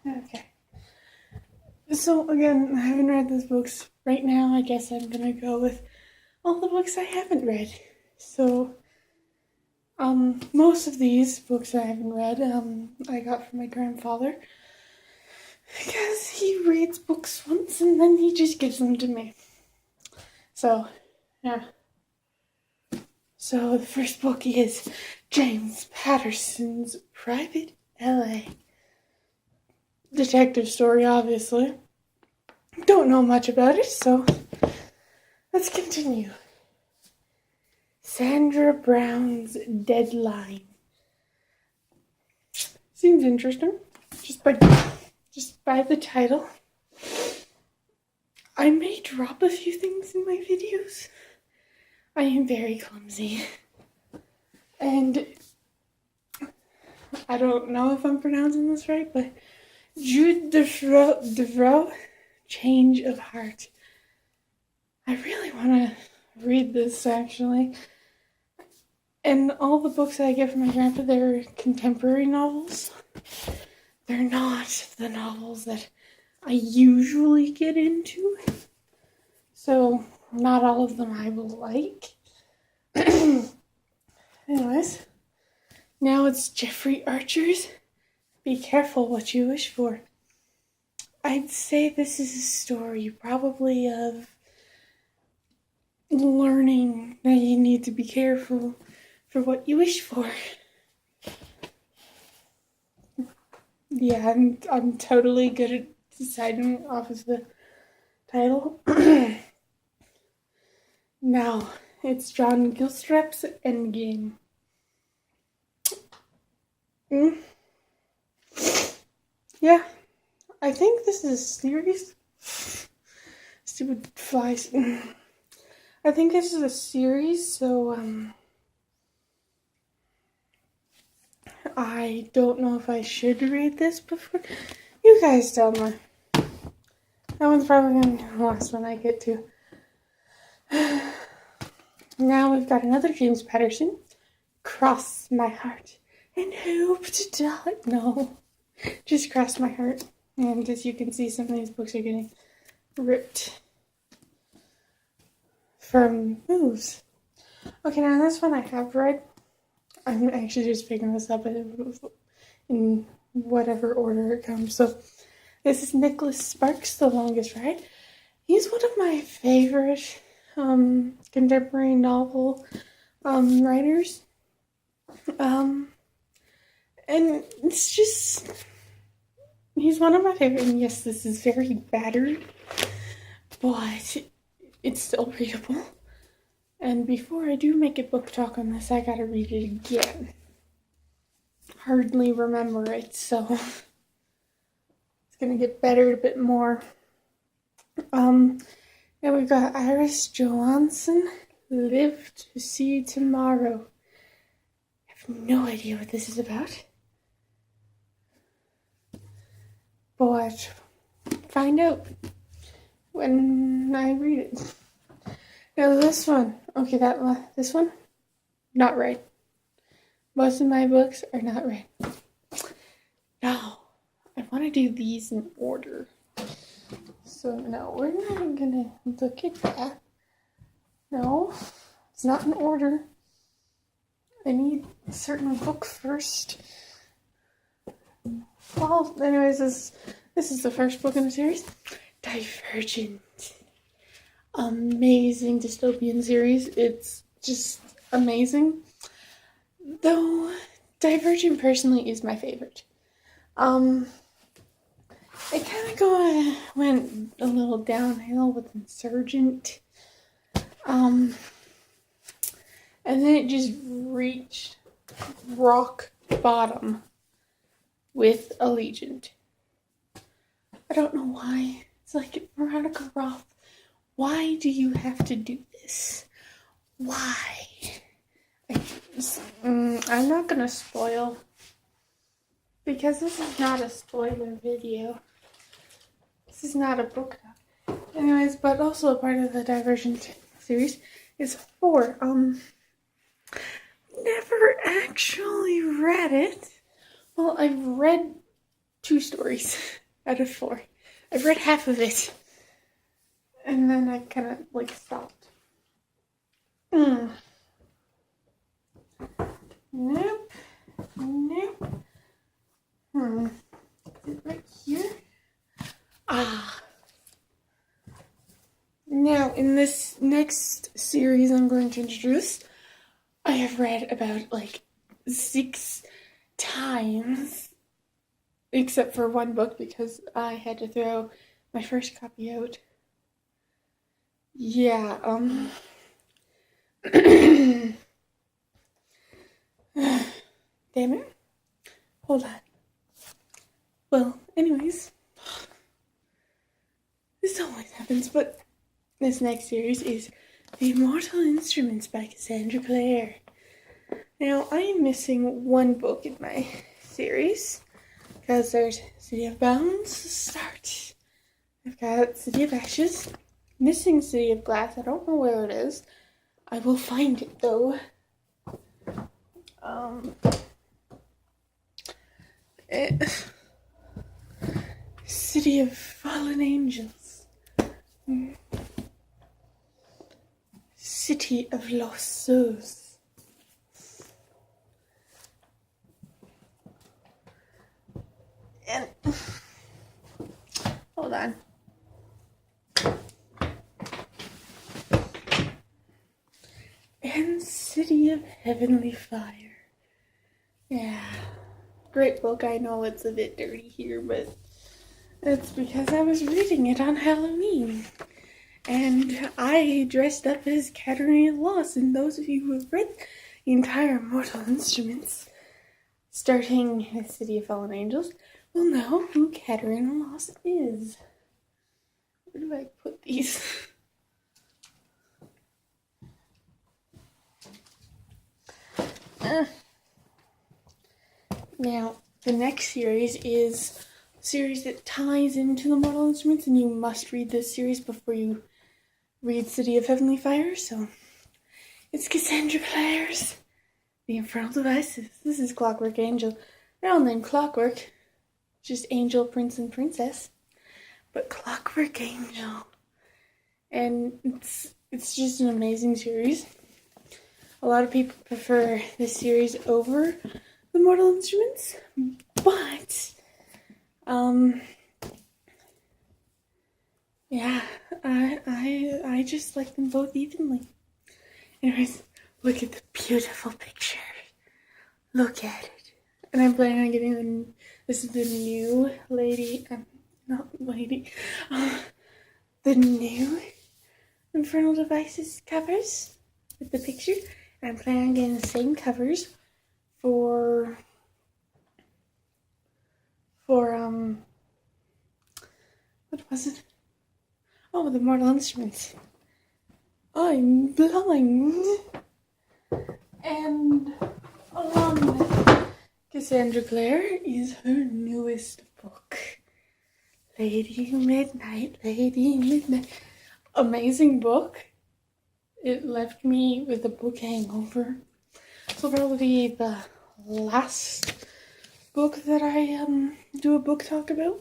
Okay. So again, I haven't read those books. Right now, I guess I'm gonna go with all the books I haven't read. So, most of these books I haven't read, I got from my grandfather. Because he reads books once and then he just gives them to me. So, yeah. So the first book is James Patterson's Private L.A. detective story, obviously. Don't know much about it, so let's continue. Sandra Brown's Deadline. Seems interesting, just by the title. I may drop a few things in my videos. I am very clumsy. And I don't know if I'm pronouncing this right, but Jude Devroux, Change of Heart. I really want to read this, actually. And all the books I get from my grandpa, they're contemporary novels. They're not the novels that I usually get into. So, not all of them I will like. Anyways, now it's Jeffrey Archer's Be Careful What You Wish For. I'd say this is a story probably of learning that you need to be careful for what you wish for. Yeah, I'm totally good at deciding off of the title. Now, it's John Gilstrap's Endgame. Yeah, I think this is a series. Stupid flies. I think this is a series, so I don't know if I should read this before. You guys tell me. That one's probably going to be the last one I get to. Now we've got another James Patterson. Cross My Heart and Hope to Die. No, just Cross My Heart. And as you can see, some of these books are getting ripped from moves. Okay, now this one I have read. I'm actually just picking this up in whatever order it comes. So this is Nicholas Sparks, The Longest Ride. He's one of my favorite contemporary novel writers. And it's just, he's one of my favorite. And yes, this is very battered, but it's still readable. And before I do make a book talk on this, I gotta read it again. Hardly remember it, so it's gonna get better a bit more. Now we've got Iris Johansson, Live to See Tomorrow. I have no idea what this is about, but find out when I read it. Now this one, okay, this one, not right. Most of my books are not right. Now, I want to do these in order. So no, we're not gonna look at that. No, it's not in order. I need a certain book first. Well, anyways, this is the first book in the series, Divergent. Amazing dystopian series. It's just amazing. Though Divergent personally is my favorite. It kind of went a little downhill with Insurgent. And then it just reached rock bottom with Allegiant. I don't know why. It's like, Veronica Roth, why do you have to do this? Why? I'm not gonna spoil, because this is not a spoiler video. This is not a book talk. Anyways, but also a part of the Divergent series is 4. Never actually read it. Well, I've read 2 stories out of 4. I've read half of it. And then I kind of like stopped. Nope. Nope. Is it right here? Now, in this next series I'm going to introduce, I have read about like 6 times, except for one book because I had to throw my first copy out. Yeah, damn it. Hold on. Well, anyways, this always happens, but this next series is The Immortal Instruments by Cassandra Clare. Now, I am missing one book in my series, because there's City of Bounds, Start. I've got City of Ashes, missing City of Glass. I don't know where it is. I will find it, though. City of Fallen Angels. City of Lost Souls. And hold on. And City of Heavenly Fire. Yeah. Great book. I know it's a bit dirty here, but it's because I was reading it on Halloween. And I dressed up as Katarina Loss, and those of you who have read the entire Mortal Instruments, starting with City of Fallen Angels, will know who Katarina Loss is. Where do I put these? Now, the next series is a series that ties into the Mortal Instruments, and you must read this series before you read City of Heavenly Fire, so it's Cassandra Clare's The Infernal Devices. This is Clockwork Angel. They're all named Clockwork, just Angel, Prince, and Princess, but Clockwork Angel. And it's just an amazing series. A lot of people prefer this series over the Mortal Instruments, but yeah, I just like them both evenly. Anyways, look at the beautiful picture. Look at it. And I'm planning on getting this is the new lady, the new Infernal Devices covers with the picture. And I'm planning on getting the same covers for what was it? Oh, the Mortal Instruments. I'm blind. And along with Cassandra Clare is her newest book, Lady Midnight. Amazing book. It left me with a book hangover. This will probably be the last book that I do a book talk about,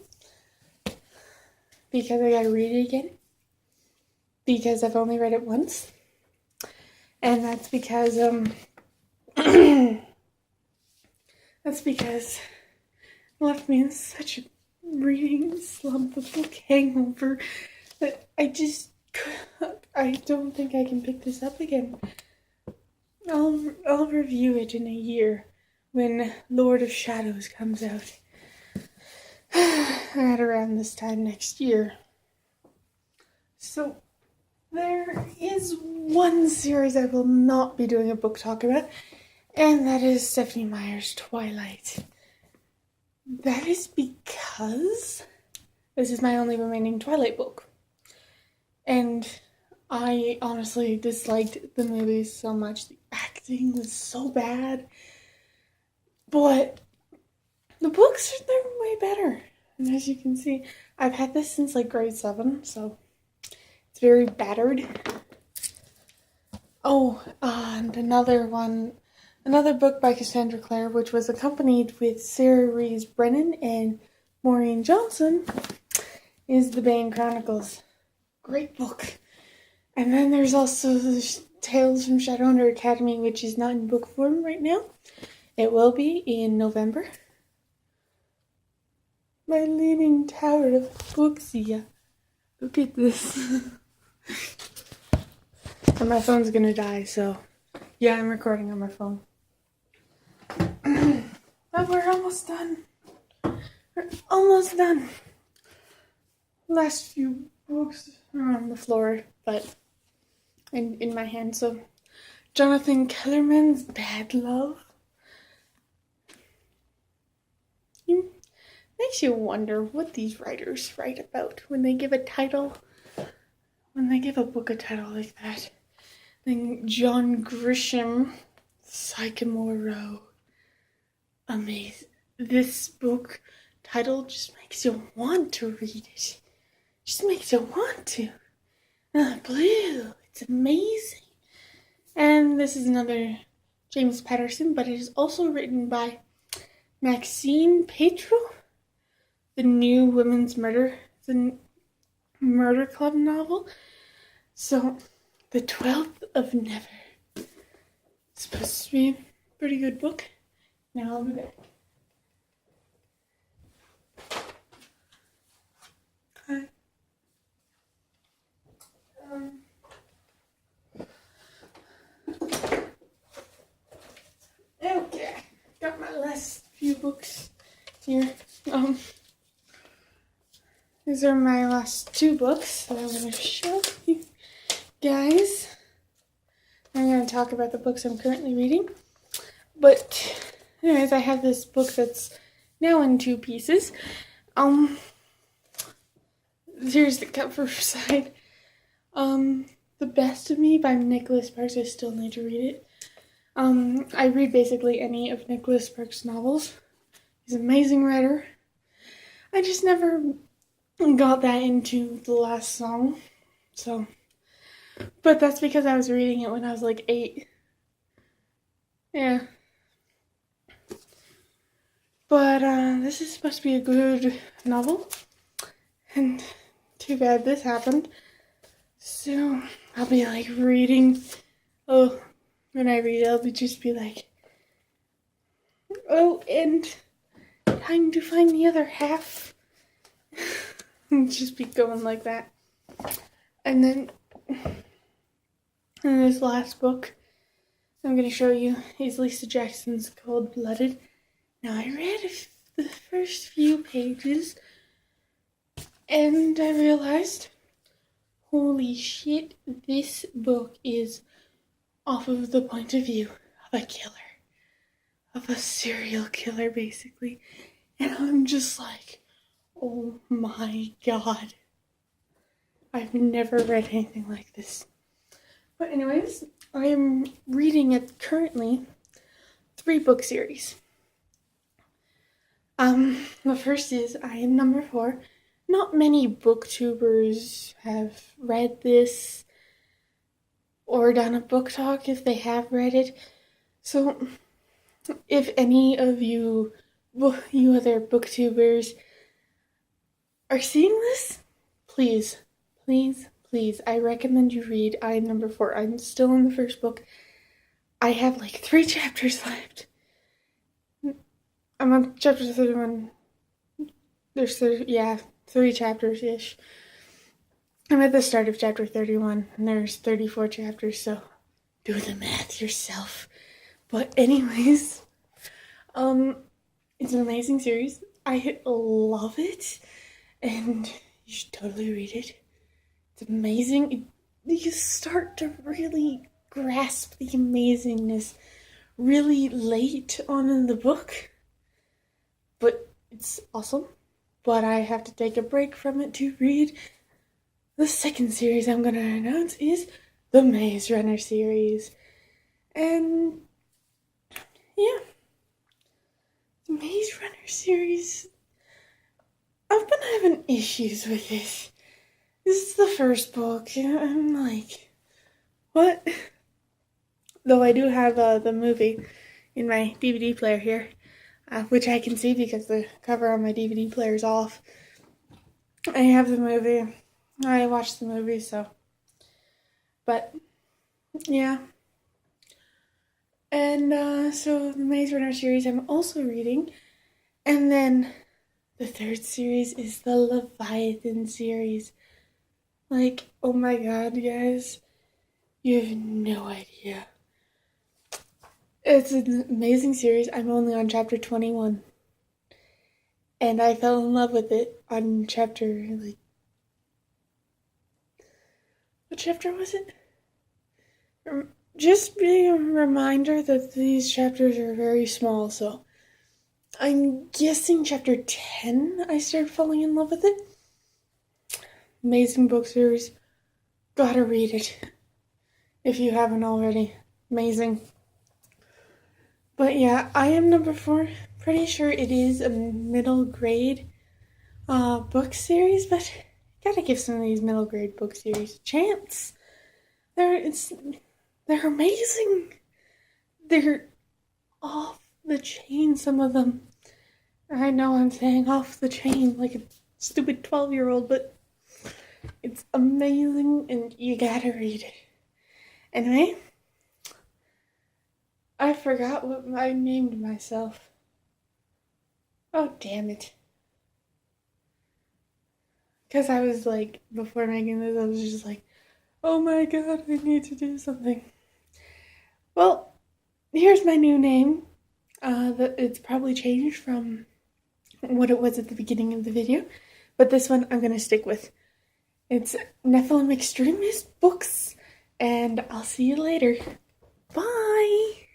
because I gotta read it again, because I've only read it once, and that's because it left me in such a reading slump, a book hangover, that I don't think I can pick this up again. I'll review it in a year when Lord of Shadows comes out at around this time next year. So there is one series I will not be doing a book talk about, and that is Stephanie Meyer's Twilight. That is because this is my only remaining Twilight book. And I honestly disliked the movies so much. The acting was so bad. But the books, they're way better. And as you can see, I've had this since like grade 7, so it's very battered. Oh, and another book by Cassandra Clare, which was accompanied with Sarah Rees Brennan and Maureen Johnson is The Bane Chronicles. Great book. And then there's also Tales from Shadowrunner Academy, which is not in book form right now. It will be in November. My leaning tower of booksia. Look at this. And my phone's gonna die, so yeah, I'm recording on my phone. But we're almost done. We're almost done. Last few books are on the floor, but in my hand. So Jonathan Kellerman's Bad Love. Makes you wonder what these writers write about when they give a title, when they give a book a title like that. Then John Grisham, Sycamore Row. Amazing. This book title just makes you want to read it. Just makes you want to. Blue. It's amazing. And this is another James Patterson, but it is also written by Maxine Petro. The new women's murder club novel. So, The 12th of Never. It's supposed to be a pretty good book. Now I'll be back. Hi. Okay, got my last few books here. These are my last two books that I'm going to show you guys. I'm going to talk about the books I'm currently reading. But, anyways, I have this book that's now in two pieces. Here's the cover side. The Best of Me by Nicholas Sparks. I still need to read it. I read basically any of Nicholas Sparks' novels. He's an amazing writer. I just never got that into The Last Song. So, but that's because I was reading it when I was like 8. Yeah. But this is supposed to be a good novel. And too bad this happened. So I'll be like reading. Oh, when I read it, I'll just be like, oh, and time to find the other half. Just be going like that. And then in this last book I'm going to show you is Lisa Jackson's Cold Blooded. Now I read the first few pages and I realized, holy shit, this book is off of the point of view of a killer. Of a serial killer, basically. And I'm just like, oh my god. I've never read anything like this. But anyways, I am reading it currently 3-book series. The first is I Am Number 4. Not many booktubers have read this or done a book talk if they have read it. So if any of you other booktubers are seeing this, please, I recommend you read I Am Number 4. I'm still in the first book. I have like 3 chapters left. I'm on chapter 31. There's 3 chapters-ish. I'm at the start of chapter 31, and there's 34 chapters, so do the math yourself. But anyways, it's an amazing series. I love it, and you should totally read it. It's amazing. You start to really grasp the amazingness really late on in the book, but it's awesome. But I have to take a break from it to read the second series I'm going to announce is the Maze Runner series. And yeah, the Maze Runner series, I've been having issues with this. This is the first book, and I'm like, what? Though I do have the movie in my DVD player here. which I can see because the cover on my DVD player is off. I have the movie. I watched the movie, so. But, yeah. And so the Maze Runner series I'm also reading. And then the third series is the Leviathan series. Like, oh my god, guys. You have no idea. It's an amazing series. I'm only on chapter 21. And I fell in love with it on chapter, like, what chapter was it? Just being a reminder that these chapters are very small, so I'm guessing chapter 10 I started falling in love with it. Amazing book series. Gotta read it. If you haven't already. Amazing. But yeah, I am number 4. Pretty sure it is a middle grade book series, but gotta give some of these middle grade book series a chance. They're amazing. They're off the chain, some of them. I know I'm saying off the chain like a stupid 12-year-old, but it's amazing and you gotta read it. Anyway, I forgot what I named myself. Oh, damn it. Because I was like, before making this, I was just like, oh my god, I need to do something. Well, here's my new name. It's probably changed from what it was at the beginning of the video, but this one I'm gonna stick with. It's Nephilim Extremist Books, and I'll see you later. Bye!